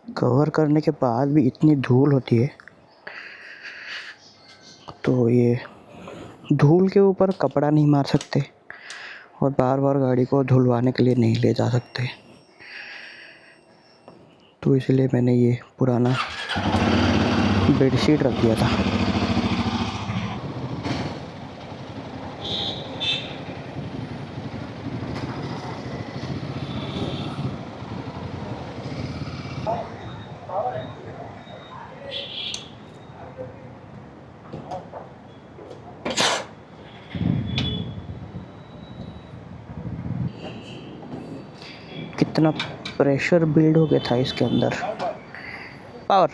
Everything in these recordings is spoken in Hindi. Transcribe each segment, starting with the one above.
कवर करने के बाद भी इतनी धूल होती है, तो ये धूल के ऊपर कपड़ा नहीं मार सकते और बार बार गाड़ी को धुलवाने के लिए नहीं ले जा सकते, तो इसलिए मैंने ये पुराना बेडशीट रख दिया था। कितना प्रेशर बिल्ड हो गया था इसके अंदर। पावर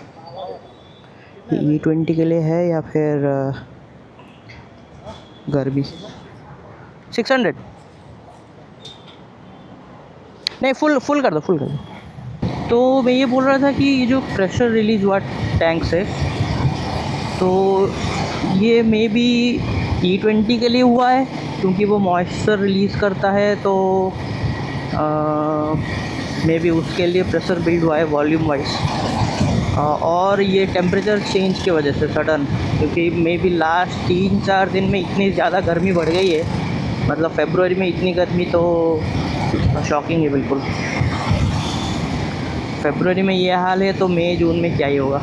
E20 के लिए है या फिर गर्मी 600? नहीं, फुल कर दो। तो मैं ये बोल रहा था कि ये जो प्रेशर रिलीज हुआ टैंक से, तो ये मे बी E20 के लिए हुआ है, क्योंकि वो मॉइस्चर रिलीज़ करता है, तो मे बी उसके लिए प्रेशर बिल्ड हुआ है वॉल्यूम वाइज। और ये टेम्परेचर चेंज की वजह से सडन, क्योंकि मे बी लास्ट 3-4 दिन में इतनी ज़्यादा गर्मी बढ़ गई है, मतलब फरवरी में इतनी गर्मी तो शॉकिंग है बिल्कुल। फरवरी में ये हाल है तो मई जून में क्या ही होगा।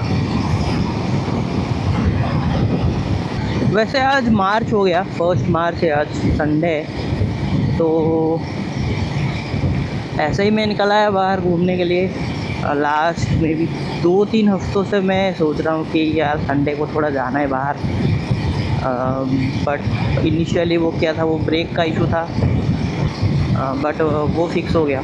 वैसे आज मार्च हो गया, 1 मार्च है आज, संडे है, तो ऐसे ही मैं निकला है बाहर घूमने के लिए। लास्ट में भी 2-3 हफ्तों से मैं सोच रहा हूँ कि यार संडे को थोड़ा जाना है बाहर, बट इनिशियली वो क्या था, वो ब्रेक का इशू था, बट वो फिक्स हो गया।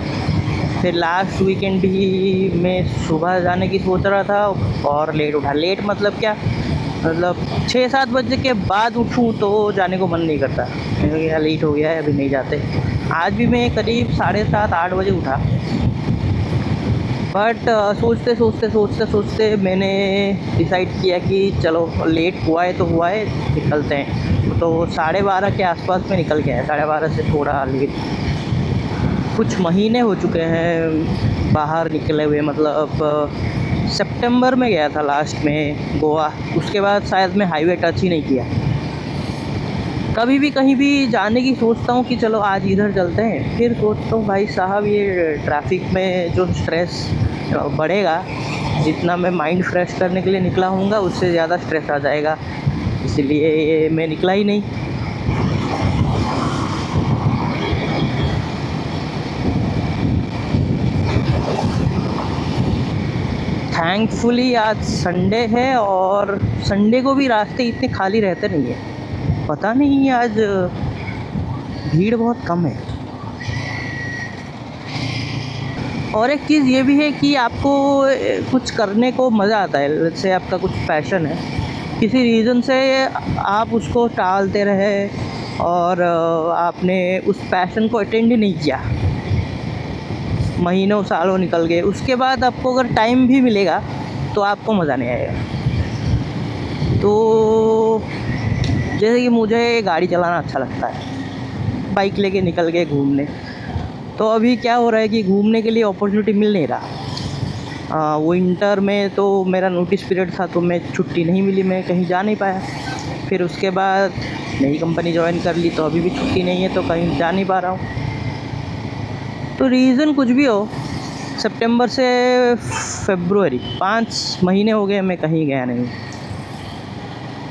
फिर लास्ट वीकेंड भी मैं सुबह जाने की सोच रहा था और लेट उठा। लेट मतलब क्या, मतलब 6-7 बजे के बाद उठूँ तो जाने को मन नहीं करता, क्योंकि यार लेट हो गया है, अभी नहीं जाते। आज भी मैं करीब 7:30-8 बजे उठा, बट सोचते मैंने डिसाइड किया कि चलो लेट हुआ है तो हुआ है, निकलते हैं। तो 12:30 के आसपास में निकल गया है, 12:30 से थोड़ा लेट। कुछ महीने हो चुके हैं बाहर निकले हुए, मतलब सितंबर में गया था लास्ट में गोवा, उसके बाद शायद मैं हाईवे टच ही नहीं किया। कभी भी कहीं भी जाने की सोचता हूँ कि चलो आज इधर चलते हैं, फिर सोचता हूँ भाई साहब ये ट्रैफिक में जो स्ट्रेस बढ़ेगा, जितना मैं माइंड फ्रेश करने के लिए निकला हूँगा उससे ज़्यादा स्ट्रेस आ जाएगा, इसलिए मैं निकला ही नहीं। थैंकफुली आज संडे है, और संडे को भी रास्ते इतने खाली रहते नहीं है, पता नहीं आज भीड़ बहुत कम है। और एक चीज़ ये भी है कि आपको कुछ करने को मज़ा आता है, जैसे आपका कुछ पैशन है, किसी रीज़न से आप उसको टालते रहे और आपने उस पैशन को अटेंड ही नहीं किया, महीनों सालों निकल गए, उसके बाद आपको अगर टाइम भी मिलेगा तो आपको मज़ा नहीं आएगा। तो जैसे कि मुझे गाड़ी चलाना अच्छा लगता है, बाइक लेके निकल गए घूमने, तो अभी क्या हो रहा है कि घूमने के लिए अपॉर्चुनिटी मिल नहीं रहा। विंटर में तो मेरा नोटिस पीरियड था, तो मैं छुट्टी नहीं मिली, मैं कहीं जा नहीं पाया। फिर उसके बाद नई कंपनी ज्वाइन कर ली, तो अभी भी छुट्टी नहीं है, तो कहीं जा नहीं पा रहा हूँ। तो रीज़न कुछ भी हो, सितंबर से फरवरी 5 महीने हो गए मैं कहीं गया नहीं,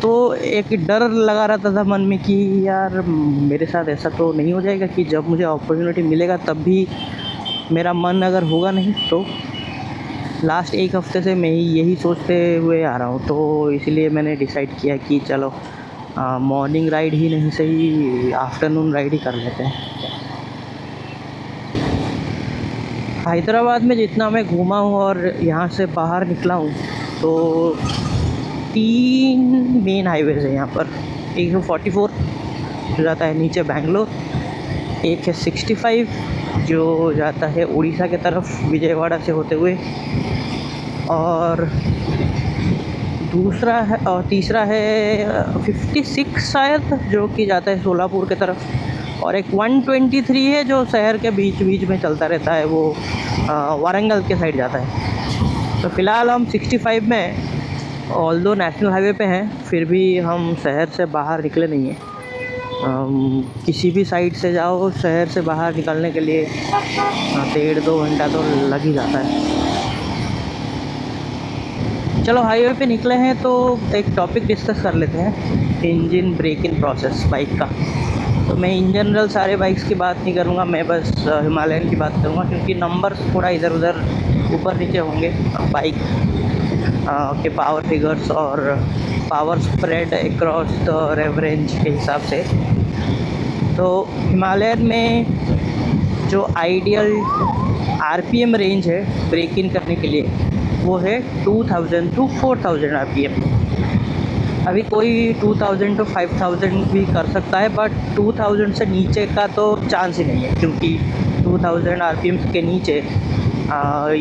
तो एक डर लगा रहता था मन में कि यार मेरे साथ ऐसा तो नहीं हो जाएगा कि जब मुझे अपॉर्चुनिटी मिलेगा तब भी मेरा मन अगर होगा नहीं। तो लास्ट 1 हफ्ते से मैं यही सोचते हुए आ रहा हूँ, तो इसलिए मैंने डिसाइड किया कि चलो मॉर्निंग राइड ही नहीं सही, आफ्टरनून राइड ही कर लेते हैं। हैदराबाद में जितना मैं घूमा हूँ और यहाँ से बाहर निकला हूँ, तो 3 मेन हाईवेज़ है यहाँ पर। एक है 44 जो जाता है नीचे बेंगलोर, एक है 65 जो जाता है उड़ीसा के तरफ विजयवाड़ा से होते हुए, और दूसरा है और तीसरा है 56 शायद जो कि जाता है सोलापुर के तरफ, और एक 123 है जो शहर के बीच बीच में चलता रहता है, वो वारंगल के साइड जाता है। तो फ़िलहाल हम 65 में हैं, ऑल्दो नेशनल हाईवे पे हैं, फिर भी हम शहर से बाहर निकले नहीं हैं। किसी भी साइड से जाओ शहर से बाहर निकलने के लिए 1.5-2 घंटा तो लग ही जाता है। चलो हाईवे पे निकले हैं तो एक टॉपिक डिस्कस कर लेते हैं, engine break in process bike का। तो मैं इन जनरल सारे बाइक्स की बात नहीं करूँगा, मैं बस हिमालयन की बात करूँगा, क्योंकि नंबर थोड़ा इधर उधर ऊपर नीचे होंगे बाइक के पावर फिगर्स और power spread across the rev range के हिसाब से। तो हिमालयन में जो आइडियल आरपीएम रेंज है ब्रेक इन करने के लिए वो है 2000 to 4000 आरपीएम। अभी कोई 2000 to 5000 भी कर सकता है, बट 2000 से नीचे का तो चांस ही नहीं है, क्योंकि 2000 आरपीएम के नीचे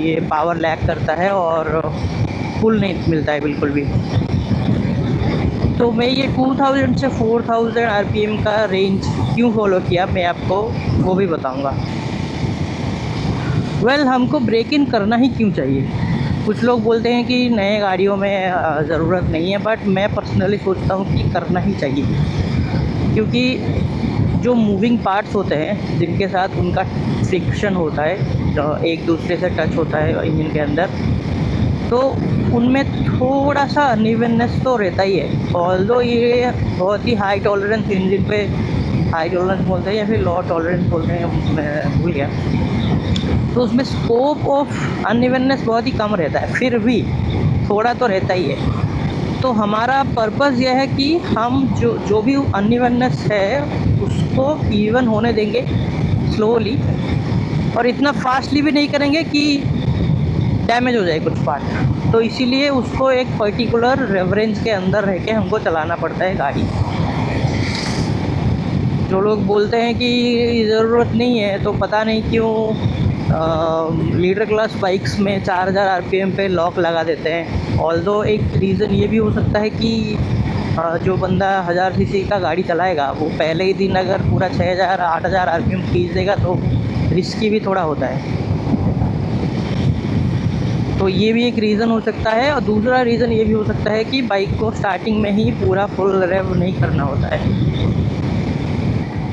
ये पावर लैग करता है और फुल नहीं मिलता है बिल्कुल भी। तो मैं ये 2000 से 4000 आरपीएम का रेंज क्यों फॉलो किया मैं आपको वो भी बताऊंगा। हमको ब्रेक इन करना ही क्यों चाहिए। कुछ लोग बोलते हैं कि नए गाड़ियों में ज़रूरत नहीं है, बट मैं पर्सनली सोचता हूँ कि करना ही चाहिए, क्योंकि जो मूविंग पार्ट्स होते हैं जिनके साथ उनका फ्रिक्शन होता है, जो एक दूसरे से टच होता है इंजन के अंदर, तो उनमें थोड़ा सा अनइवननेस तो रहता ही है। ऑल्दो ये बहुत ही हाई टॉलरेंस इंजन पे, हाई टॉलरेंस बोलते हैं या फिर लो टॉलरेंस बोलते हैं, मैं भूल गया, तो उसमें स्कोप ऑफ अनइवननेस बहुत ही कम रहता है, फिर भी थोड़ा तो रहता ही है। तो हमारा पर्पज़ यह है कि हम जो भी अनइवननेस है उसको इवन होने देंगे स्लोली, और इतना फास्टली भी नहीं करेंगे कि डैमेज हो जाए कुछ पार्ट। तो इसीलिए उसको एक पर्टिकुलर रेफरेंस के अंदर रह के हमको चलाना पड़ता है गाड़ी। जो लोग बोलते हैं कि ज़रूरत नहीं है, तो पता नहीं क्यों लीडर क्लास बाइक्स में 4000 आरपीएम पे लॉक लगा देते हैं। ऑल्दो एक रीज़न ये भी हो सकता है कि जो बंदा 1000 सीसी का गाड़ी चलाएगा वो पहले ही दिन अगर पूरा 6000 8000 आरपीएम खींच देगा तो रिस्की भी थोड़ा होता है। तो ये भी एक रीज़न हो सकता है, और दूसरा रीज़न ये भी हो सकता है कि बाइक को स्टार्टिंग में ही पूरा फुल रेव नहीं करना होता है।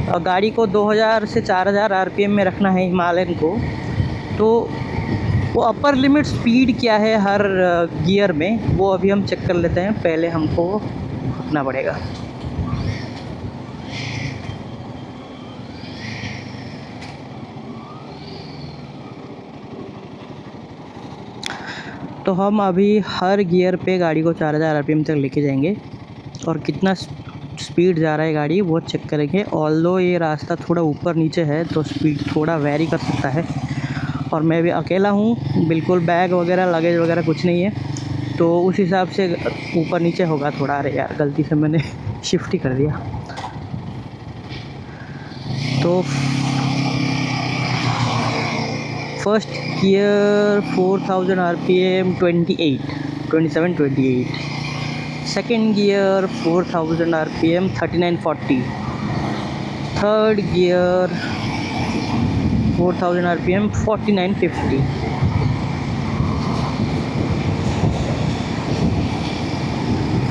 और गाड़ी को 2000 से 4000 आरपीएम में रखना है हिमालयन को, तो वो अपर लिमिट स्पीड क्या है हर गियर में वो अभी हम चेक कर लेते हैं। पहले हमको रखना पड़ेगा। तो हम अभी हर गियर पे गाड़ी को 4000 आरपीएम तक लेके जाएंगे और कितना स्पीड जा रहा है गाड़ी वो चेक करेंगे। ऑल्दो ये रास्ता थोड़ा ऊपर नीचे है तो स्पीड थोड़ा वेरी कर सकता है, और मैं भी अकेला हूँ, बिल्कुल बैग वगैरह लगेज वगैरह कुछ नहीं है, तो उस हिसाब से ऊपर नीचे होगा थोड़ा। अरे यार गलती से मैंने शिफ्ट ही कर दिया। तो first gear 4000 RPM 27-28। Second gear 4000 RPM 39-40। Third gear 4000 RPM 49-50।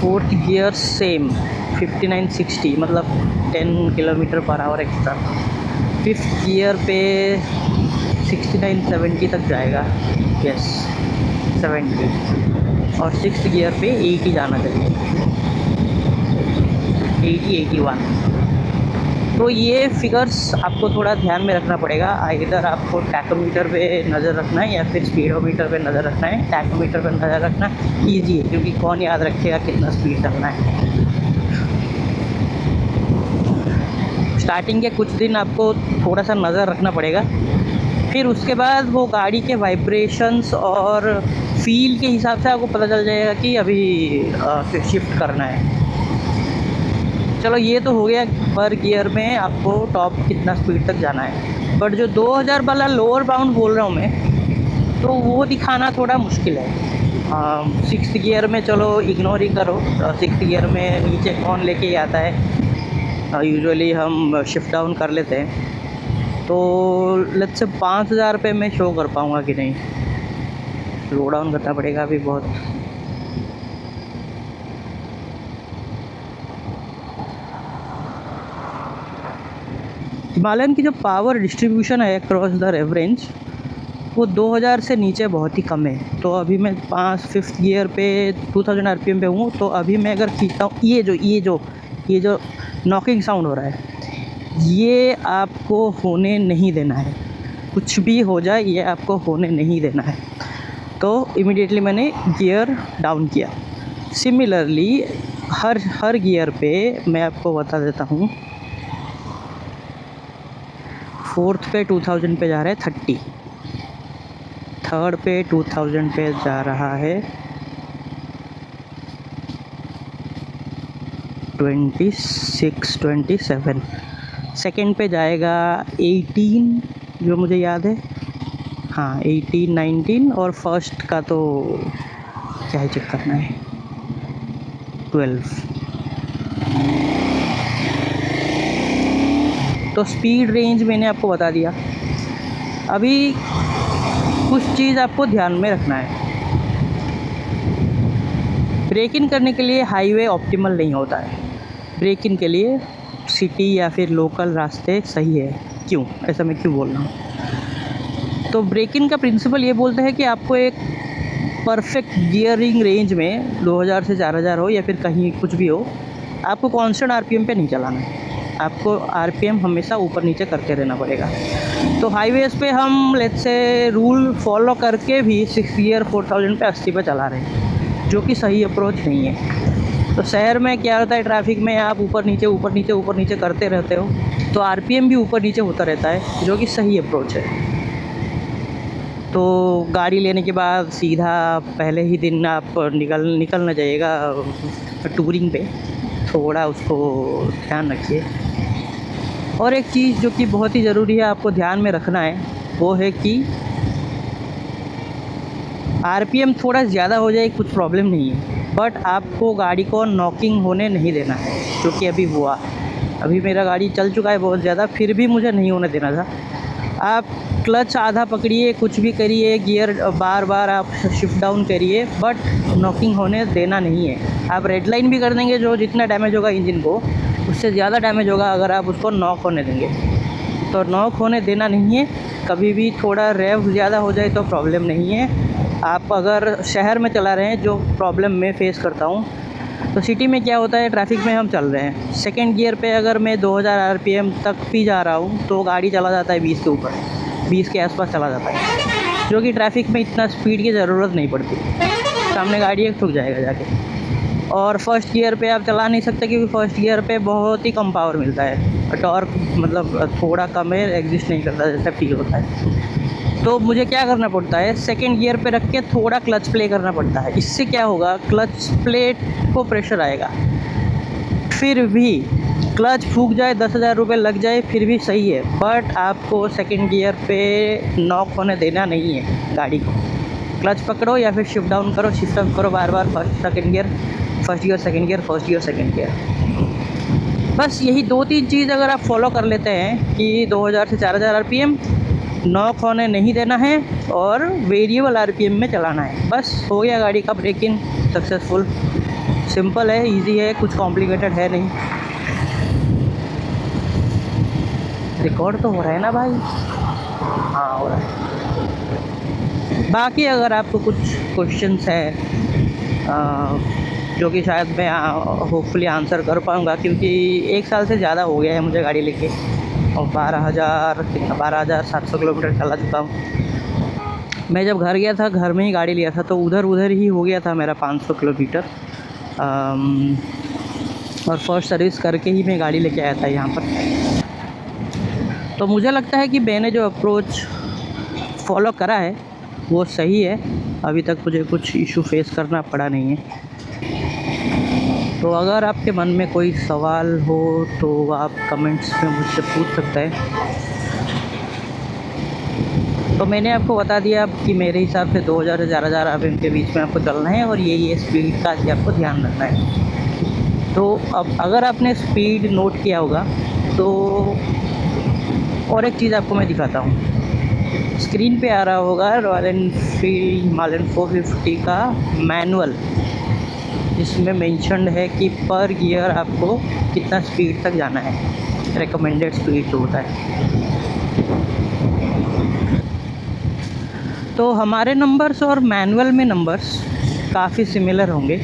Fourth gear same 59-60, मतलब 10 kilometre per hour extra. Fifth gear पे 69-70 तक जाएगा, यस 70। और सिक्स्थ गियर पे 80 जाना चाहिए, 80-81। तो ये फिगर्स आपको थोड़ा ध्यान में रखना पड़ेगा। इधर आपको टैकोमीटर पे नज़र रखना है या फिर स्पीडोमीटर पे नज़र रखना है। टैकोमीटर पे नज़र रखना ईजी है, क्योंकि कौन याद रखेगा कितना स्पीड चलना है। स्टार्टिंग के कुछ दिन आपको थोड़ा सा नज़र रखना पड़ेगा, फिर उसके बाद वो गाड़ी के वाइब्रेशंस और फील के हिसाब से आपको पता चल जाएगा कि अभी शिफ्ट करना है। चलो ये तो हो गया पर गियर में आपको टॉप कितना स्पीड तक जाना है, बट जो 2000 वाला लोअर बाउंड बोल रहा हूँ मैं, तो वो दिखाना थोड़ा मुश्किल है। सिक्स्थ गियर में चलो इग्नोर ही करो, सिक्स्थ गियर में नीचे कौन लेके आता है, यूजुअली हम शिफ्ट डाउन कर लेते हैं। तो लेट्स से 5000 पे मैं शो कर पाऊँगा कि नहीं। स्लो डाउन करना पड़ेगा अभी बहुत। हिमालयन की जो पावर डिस्ट्रीब्यूशन है अक्रॉस द रेव रेंज वो 2000 से नीचे बहुत ही कम है। तो अभी मैं 5th गियर पे 2000 आरपीएम पे हूँ। तो अभी मैं अगर खींचता हूँ, ये जो नॉकिंग साउंड हो रहा है, ये आपको होने नहीं देना है। कुछ भी हो जाए ये आपको होने नहीं देना है। तो इमीडिएटली मैंने गियर डाउन किया। सिमिलरली हर गियर पे मैं आपको बता देता हूँ। 4th पे 2000 पे जा रहा है 30, 3rd पे 2000 पे जा रहा है 26, 27, 2nd पे जाएगा 18 जो मुझे याद है, हाँ 18, 19, और 1st का तो क्या ही चेक करना है 12। तो स्पीड रेंज मैंने आपको बता दिया। अभी कुछ चीज़ आपको ध्यान में रखना है। ब्रेक इन करने के लिए हाईवे ऑप्टिमल नहीं होता है। ब्रेक इन के लिए सिटी या फिर लोकल रास्ते सही है। क्यों, ऐसा मैं क्यों बोल रहा हूँ? तो ब्रेक इन का प्रिंसिपल ये बोलता है कि आपको एक परफेक्ट गियरिंग रेंज में 2000 से 4000 हो या फिर कहीं कुछ भी हो, आपको कांस्टेंट आरपीएम पे नहीं चलाना है। आपको आरपीएम हमेशा ऊपर नीचे करते रहना पड़ेगा। तो हाईवेज़ पे हम लेट्स से रूल फॉलो करके भी 6 गियर 4000 पे 80 पे चला रहे हैं, जो कि सही अप्रोच नहीं है। तो शहर में क्या होता है, ट्रैफिक में आप ऊपर नीचे करते रहते हो, तो आरपीएम भी ऊपर नीचे होता रहता है, जो कि सही अप्रोच है। तो गाड़ी लेने के बाद सीधा पहले ही दिन आप निकलना जाइएगा टूरिंग पे, थोड़ा उसको ध्यान रखिए। और एक चीज़ जो कि बहुत ही ज़रूरी है आपको ध्यान में रखना है, वो है कि आरपीएम थोड़ा ज़्यादा हो जाए कुछ प्रॉब्लम नहीं है, बट आपको गाड़ी को नॉकिंग होने नहीं देना है, जो कि अभी हुआ। अभी मेरा गाड़ी चल चुका है बहुत ज़्यादा, फिर भी मुझे नहीं होने देना था। आप क्लच आधा पकड़िए, कुछ भी करिए, गियर बार बार आप शिफ्ट डाउन करिए, बट नॉकिंग होने देना नहीं है। आप रेड लाइन भी कर देंगे, जो जितना डैमेज होगा इंजन को उससे ज़्यादा डैमेज होगा अगर आप उसको नॉक होने देंगे। तो नॉक होने देना नहीं है कभी भी। थोड़ा रेव ज़्यादा हो जाए तो प्रॉब्लम नहीं है। आप अगर शहर में चला रहे हैं, जो प्रॉब्लम मैं फेस करता हूँ, तो सिटी में क्या होता है, ट्रैफिक में हम चल रहे हैं, 2nd गियर पे अगर मैं 2000 आरपीएम तक भी जा रहा हूँ तो गाड़ी चला जाता है 20 के ऊपर, 20 के आसपास चला जाता है, जो कि ट्रैफिक में इतना स्पीड की ज़रूरत नहीं पड़ती। सामने गाड़ी एक ठुक जाएगा जाके। और 1st गियर पे आप चला नहीं सकते, क्योंकि 1st गियर पे बहुत ही कम पावर मिलता है, टॉर्क मतलब थोड़ा कम है, एग्जिस्ट नहीं करता जैसा फील होता है। तो मुझे क्या करना पड़ता है, 2nd गियर पे रख के थोड़ा क्लच प्ले करना पड़ता है। इससे क्या होगा, क्लच प्लेट को प्रेशर आएगा। फिर भी क्लच फूक जाए, 10,000 रुपये लग जाए, फिर भी सही है, बट आपको 2nd गियर पे नॉक होने देना नहीं है गाड़ी को। क्लच पकड़ो या फिर शिफ्ट डाउन करो बार बार, 1st gear 2nd gear 1st gear 2nd gear. बस यही 2-3 चीज़ अगर आप फॉलो कर लेते हैं कि 2000 से 4000 आरपीएम नॉक होने नहीं देना है और वेरिएबल आरपीएम में चलाना है, बस हो गया गाड़ी का ब्रेक इन सक्सेसफुल। सिंपल है, इजी है, कुछ कॉम्प्लिकेटेड है नहीं। रिकॉर्ड तो हो रहा है ना भाई? हाँ हो रहा है। बाकी अगर आपको कुछ क्वेश्चंस हैं जो कि शायद मैं होपफुली आंसर कर पाऊँगा, क्योंकि 1 साल से ज़्यादा हो गया है मुझे गाड़ी लेके, और 12,700 किलोमीटर चला चुका हूँ। मैं जब घर गया था, घर में ही गाड़ी लिया था, तो उधर ही हो गया था मेरा 500 किलोमीटर। और फर्स्ट सर्विस करके ही मैं गाड़ी लेके आया था यहाँ पर। तो मुझे लगता है कि मैंने जो अप्रोच फॉलो करा है वो सही है। अभी तक मुझे कुछ इशू फेस करना पड़ा नहीं है। तो अगर आपके मन में कोई सवाल हो तो आप कमेंट्स में मुझसे पूछ सकते हैं। तो मैंने आपको बता दिया कि मेरे हिसाब से 2000 से 4000 आरपीएम के बीच में आपको चलना है, और ये स्पीड का ही आपको ध्यान रखना है। तो अब अगर आपने स्पीड नोट किया होगा तो और एक चीज़ आपको मैं दिखाता हूँ। स्क्रीन पे आ रहा होगा रॉयल एनफील्ड हिमालयन 450 का मैनुअल। इसमें मेंशन्ड है कि पर गियर आपको कितना स्पीड तक जाना है, रिकमेंडेड स्पीड जो होता है। तो हमारे नंबर्स और मैनुअल में नंबर्स काफ़ी सिमिलर होंगे।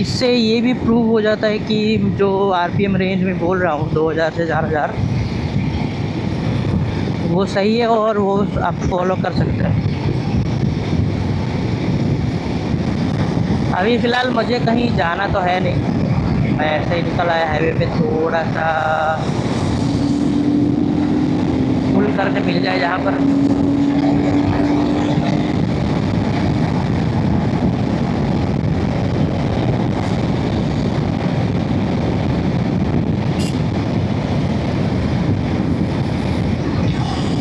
इससे ये भी प्रूव हो जाता है कि जो आरपीएम रेंज में बोल रहा हूँ 2000 से 4000, वो सही है और वो आप फॉलो कर सकते हैं। अभी फ़िलहाल मुझे कहीं जाना तो है नहीं, मैं ऐसे ही निकल आया हाईवे पे, थोड़ा सा पुल करके मिल जाए जहाँ पर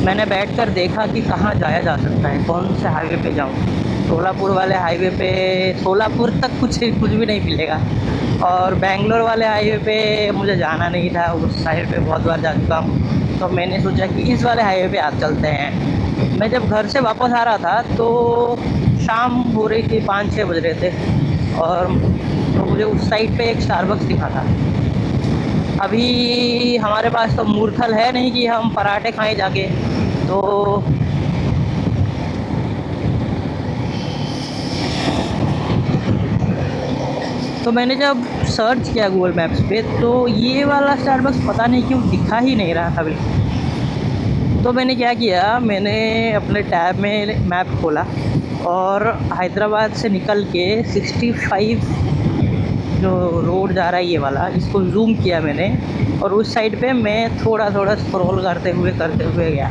मैंने बैठकर देखा कि कहाँ जाया जा सकता है, कौन से हाईवे पे जाऊँ। सोलापुर वाले हाईवे पे सोलापुर तक कुछ भी नहीं मिलेगा, और बेंगलोर वाले हाईवे पे मुझे जाना नहीं था, उस साइड पे बहुत बार जा चुका हूँ। तो मैंने सोचा कि इस वाले हाईवे पे आज चलते हैं। मैं जब घर से वापस आ रहा था तो शाम हो रही थी, 5-6 बज रहे थे, और तो मुझे उस साइड पे एक स्टारबक्स दिखा था। अभी हमारे पास तो मूर्खल है नहीं कि हम पराठे खाएं जाके, तो मैंने जब सर्च किया गूगल मैप्स पे तो ये वाला स्टारबक्स पता नहीं क्यों दिखा ही नहीं रहा था बिल्कुल। तो मैंने क्या किया, मैंने अपने टैब में मैप खोला और हैदराबाद से निकल के 65 जो रोड जा रहा है ये वाला, इसको जूम किया मैंने, और उस साइड पे मैं थोड़ा थोड़ा स्क्रॉल करते हुए गया।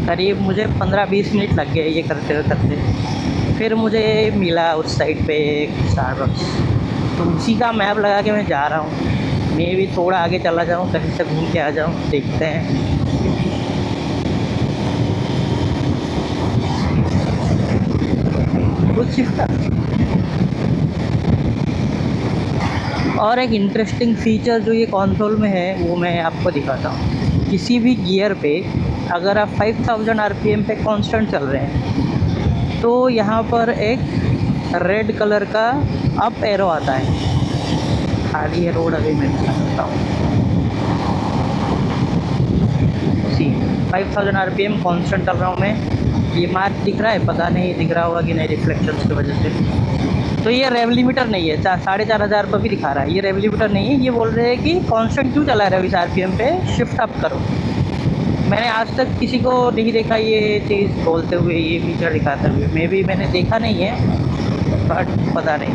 करीब मुझे 15-20 मिनट लग गए ये करते। फिर मुझे मिला उस साइड पे एक स्टारबक्स, तो उसी का मैप लगा के मैं जा रहा हूँ। मैं भी थोड़ा आगे चला जाऊँ, कहीं से घूम के आ जाऊँ, देखते हैं। कुछ शिफ्ट। और एक इंटरेस्टिंग फीचर जो ये कंसोल में है वो मैं आपको दिखाता हूँ। किसी भी गियर पे अगर आप 5000 आरपीएम पे कांस्टेंट चल रहे हैं तो यहाँ पर एक रेड कलर का अप एरो आता है। खाली है रोड, अभी मैं दिखाता हूँ। 5000 आरपीएम कांस्टेंट चल रहा हूँ मैं। ये मार्क दिख रहा है, पता नहीं दिख रहा होगा कि नहीं रिफ्लेक्शंस की वजह से। तो ये रेव लिमिटर नहीं है, 4500 पर भी दिखा रहा है। ये रेव लिमिटर नहीं है, ये बोल रहे हैं कि कांस्टेंट क्यों चला रहा है 20 आरपीएम पे, शिफ्ट अप करो। मैंने आज तक किसी को नहीं देखा ये चीज़ बोलते हुए, ये फीचर दिखाते हुए। मैंने देखा नहीं है, बट पता नहीं।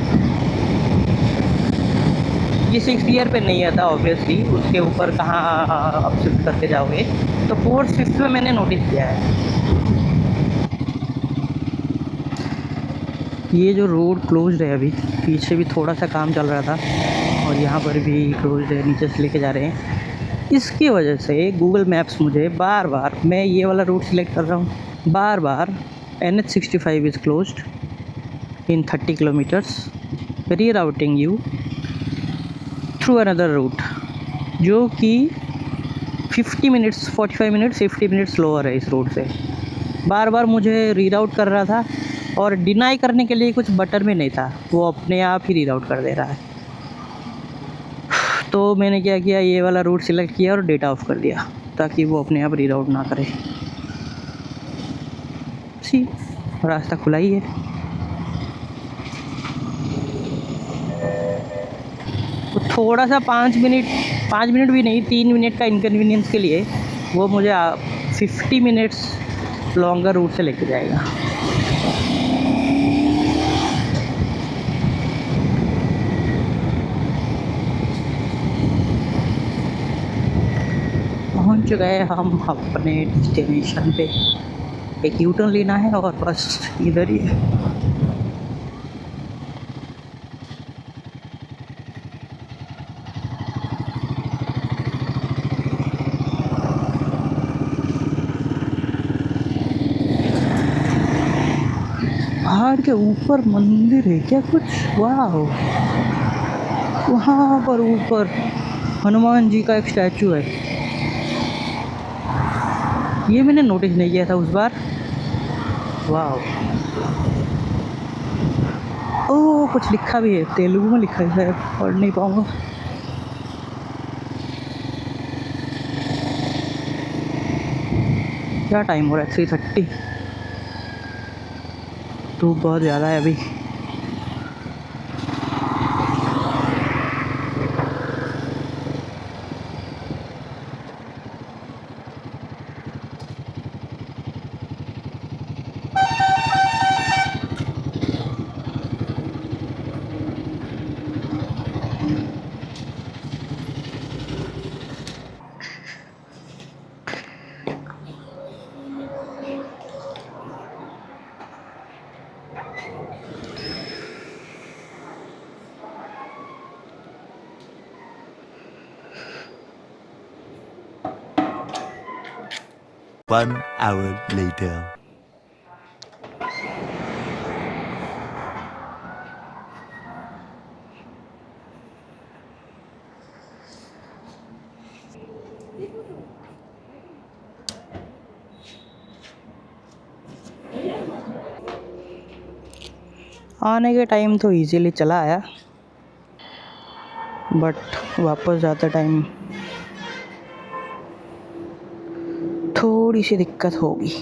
ये 6 गियर पे नहीं आता ऑब्वियसली, उसके ऊपर कहाँ आप शिफ्ट करके जाओगे। तो 4th 5th में मैंने नोटिस किया है। ये जो रोड क्लोज है, अभी पीछे भी थोड़ा सा काम चल रहा था और यहाँ पर भी क्लोज है, नीचे से लेके जा रहे हैं। इसकी वजह से गूगल मैप्स मुझे बार बार, मैं ये वाला रूट सिलेक्ट कर रहा हूँ, बार बार NH65 is closed in 30 kilometres, rerouting you through another root, जो कि 50 मिनट्स 45 मिनट्स 50 मिनट्स स्लोअर है इस रूट से। बार बार मुझे रीराउट कर रहा था और डिनाई करने के लिए कुछ बटन भी नहीं था, वो अपने आप ही रीराउट कर दे रहा है। तो मैंने क्या किया, ये वाला रूट सिलेक्ट किया और डेटा ऑफ कर दिया ताकि वो अपने आप रीराउट ना करे। सी रास्ता खुला ही है। तो थोड़ा सा 5 मिनट भी नहीं, 3 मिनट का इनकन्वीनियंस के लिए वो मुझे 50 मिनट्स लॉन्गर रूट से लेके जाएगा। पहुंच गए हम अपने डेस्टिनेशन पे। एक यू टर्न लेना है और बस इधर ही है। पहाड़ के ऊपर मंदिर है क्या कुछ? वाह, वहाँ पर ऊपर हनुमान जी का एक स्टैचू है। ये मैंने नोटिस नहीं किया था उस बार। वाह, ओह कुछ लिखा भी है, तेलुगु में लिखा है, पढ़ नहीं पाऊँगा। क्या टाइम हो रहा है? 3:30। धूप बहुत ज़्यादा है अभी। One hour later. आने के टाइम तो इजीली चला आया, बट वापस जाते टाइम थोड़ी सी दिक्कत होगी।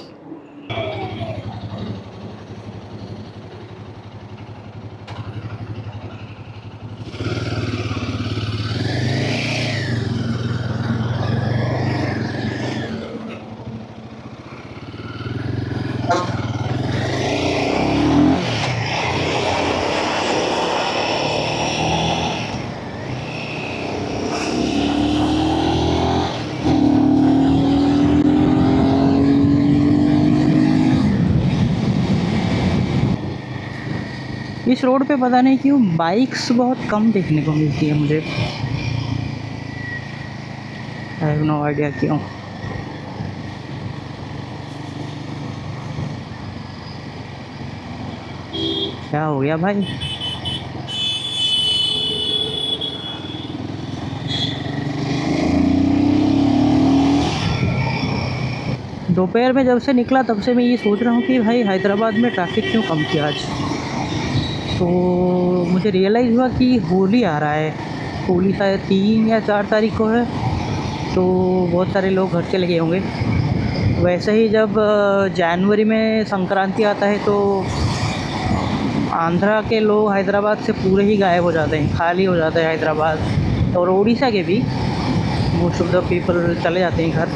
इस रोड पे पता नहीं क्यों बाइक्स बहुत कम देखने को मिलती है मुझे। आई हैव नो आइडिया क्यों। क्या हो गया भाई? दोपहर में जब से निकला तब से मैं ये सोच रहा हूँ कि भाई हैदराबाद में ट्रैफिक क्यों कम किया आज। तो मुझे रियलाइज़ हुआ कि होली आ रहा है। होली शायद 3 या 4 तारीख को है, तो बहुत सारे लोग घर चले गए होंगे। वैसे ही जब जनवरी में संक्रांति आता है तो आंध्रा के लोग हैदराबाद से पूरे ही गायब हो जाते हैं, खाली हो जाता है हैदराबाद। और उड़ीसा के भी मोस्ट ऑफ द पीपल चले जाते हैं घर।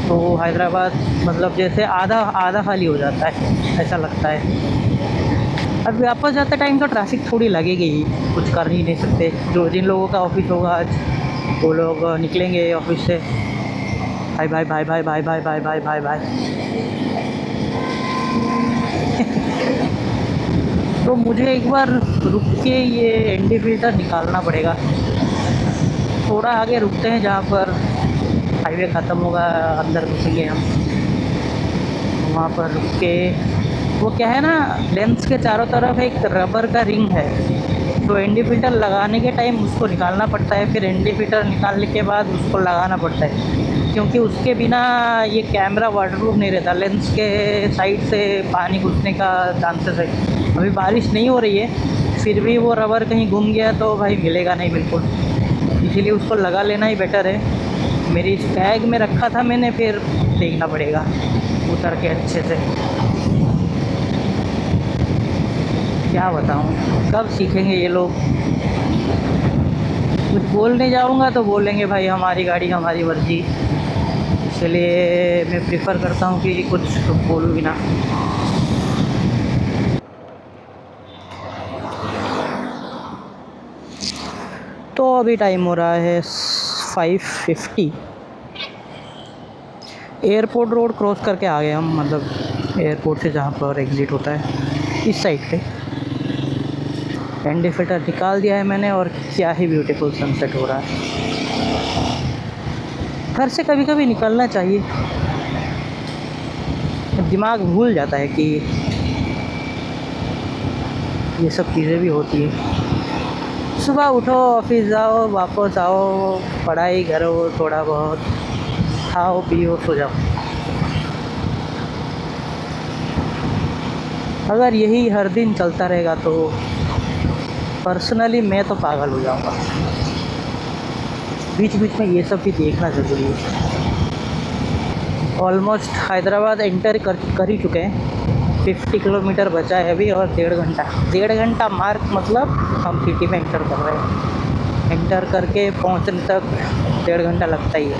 तो हैदराबाद मतलब जैसे आधा आधा खाली हो जाता है, ऐसा लगता है। अब वापस जाते टाइम तो ट्रैफिक थोड़ी लगेगी ही, कुछ कर ही नहीं सकते। जो जिन लोगों का ऑफिस होगा आज, वो लोग निकलेंगे ऑफिस से। Bye bye bye bye bye bye bye bye bye bye. तो मुझे एक बार रुक के ये एनडी फिल्टर निकालना पड़ेगा। थोड़ा आगे रुकते हैं जहाँ पर हाईवे ख़त्म होगा, अंदर घुसेंगे हम। वहाँ पर रुक के, वो क्या है ना, लेंस के चारों तरफ एक रबर का रिंग है, तो एनडी फिल्टर लगाने के टाइम उसको निकालना पड़ता है। फिर एनडी फिल्टर निकालने के बाद उसको लगाना पड़ता है, क्योंकि उसके बिना ये कैमरा वाटरप्रूफ नहीं रहता। लेंस के साइड से पानी घुसने का चांसेस है। अभी बारिश नहीं हो रही है, फिर भी वो रबर कहीं घूम गया तो भाई मिलेगा नहीं बिल्कुल। इसीलिए उसको लगा लेना ही बेटर है। मेरी इस बैग में रखा था मैंने, फिर देखना पड़ेगा उतर के अच्छे से। क्या बताऊँ, कब सीखेंगे ये लोग। कुछ बोलने जाऊँगा तो बोलेंगे भाई हमारी गाड़ी हमारी मर्जी। इसलिए मैं प्रेफर करता हूँ कि कुछ बोलूँ भी ना। तो अभी टाइम हो रहा है 5:50। एयरपोर्ट रोड क्रॉस करके आ गए हम, मतलब एयरपोर्ट से जहाँ पर एग्ज़िट होता है इस साइड पे। एनडी फिल्टर निकाल दिया है मैंने, और क्या ही ब्यूटीफुल सनसेट हो रहा है। घर से कभी कभी निकलना चाहिए, दिमाग भूल जाता है कि ये सब चीज़ें भी होती है। सुबह उठो, ऑफिस जाओ, वापस आओ, पढ़ाई करो, थोड़ा बहुत खाओ पियो, सो जाओ। अगर यही हर दिन चलता रहेगा तो पर्सनली मैं तो पागल हो जाऊँगा। बीच बीच में ये सब भी देखना ज़रूरी है। ऑलमोस्ट हैदराबाद एंटर कर ही चुके हैं। 50 किलोमीटर बचा है अभी और 1.5 घंटा मार्क, मतलब हम सिटी में एंटर कर रहे हैं। एंटर करके पहुंचने तक 1.5 घंटा लगता ही है।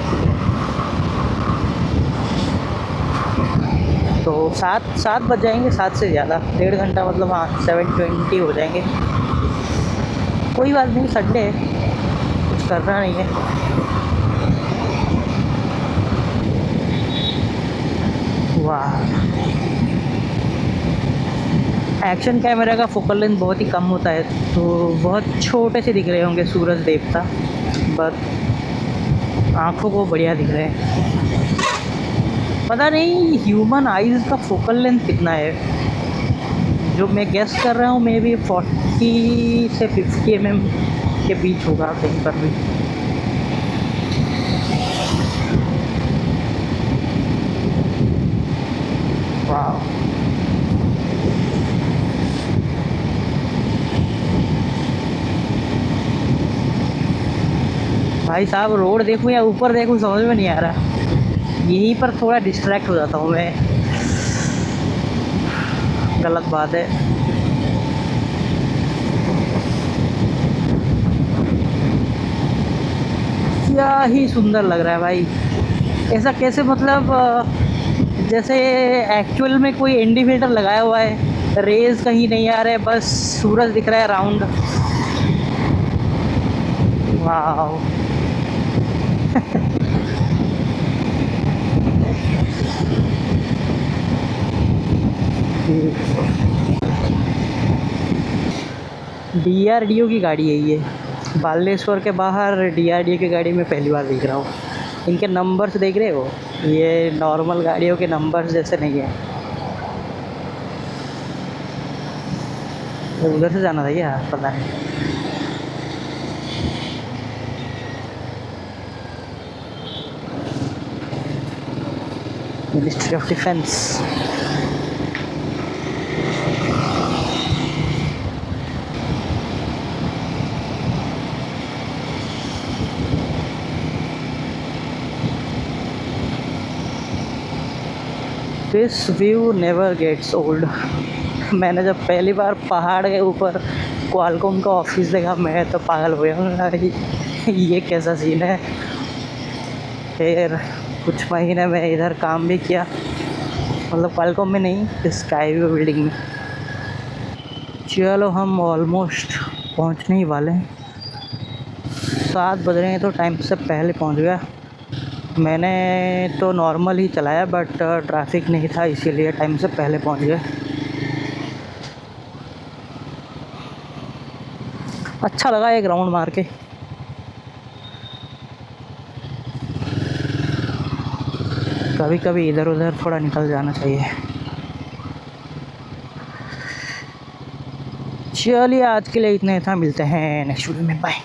तो 7 बज जाएंगे, 7 से ज़्यादा 1.5 घंटा, मतलब हाँ 7:20 हो जाएंगे। कोई बात नहीं, संडे है, कुछ करना नहीं है। वाह, एक्शन कैमरा का फोकल लेंथ बहुत ही कम होता है, तो बहुत छोटे से दिख रहे होंगे सूरज देवता, बट आँखों को बढ़िया दिख रहे हैं। पता नहीं ह्यूमन आइज़ का फोकल लेंथ कितना है, जो मैं गेस कर रहा हूँ मे बी 40 से 50 mm के बीच होगा कहीं पर भी। वाह, भाई साहब रोड देखूँ या ऊपर देखूँ समझ में नहीं आ रहा। यहीं पर थोड़ा डिस्ट्रैक्ट हो जाता हूँ मैं, गलत बात है। क्या ही सुंदर लग रहा है भाई, ऐसा कैसे, मतलब जैसे एक्चुअल में कोई इंडिकेटर लगाया हुआ है, रेज कहीं नहीं आ रहे, बस सूरज दिख रहा है राउंड। वाह DRDO की गाड़ी है ये। बालेश्वर के बाहर DRDO की गाड़ी में पहली बार देख रहा हूँ। इनके नंबर्स देख रहे हो, ये नॉर्मल गाड़ियों के नंबर्स जैसे नहीं है। तो उधर से जाना था क्या, पता नहीं। Ministry of defence. This view never gets old. मैंने जब पहली बार पहाड़ के ऊपर क्वालकॉम का ऑफिस देखा, मैं तो पागल हो गया। ये कैसा सीन है। फिर कुछ महीने में इधर काम भी किया, मतलब क्वालकॉम में नहीं, स्काई व्यू बिल्डिंग में। चलो हम ऑलमोस्ट पहुंचने ही वाले हैं। 7 बज रहे हैं तो टाइम से पहले पहुंच गया। मैंने तो नॉर्मल ही चलाया, बट ट्रैफिक नहीं था, इसीलिए टाइम से पहले पहुंच गए। अच्छा लगा एक राउंड मार के। कभी कभी इधर उधर थोड़ा निकल जाना चाहिए। चलिए आज के लिए इतना ही था, मिलते हैं नेक्स्ट वीडियो में, बाय।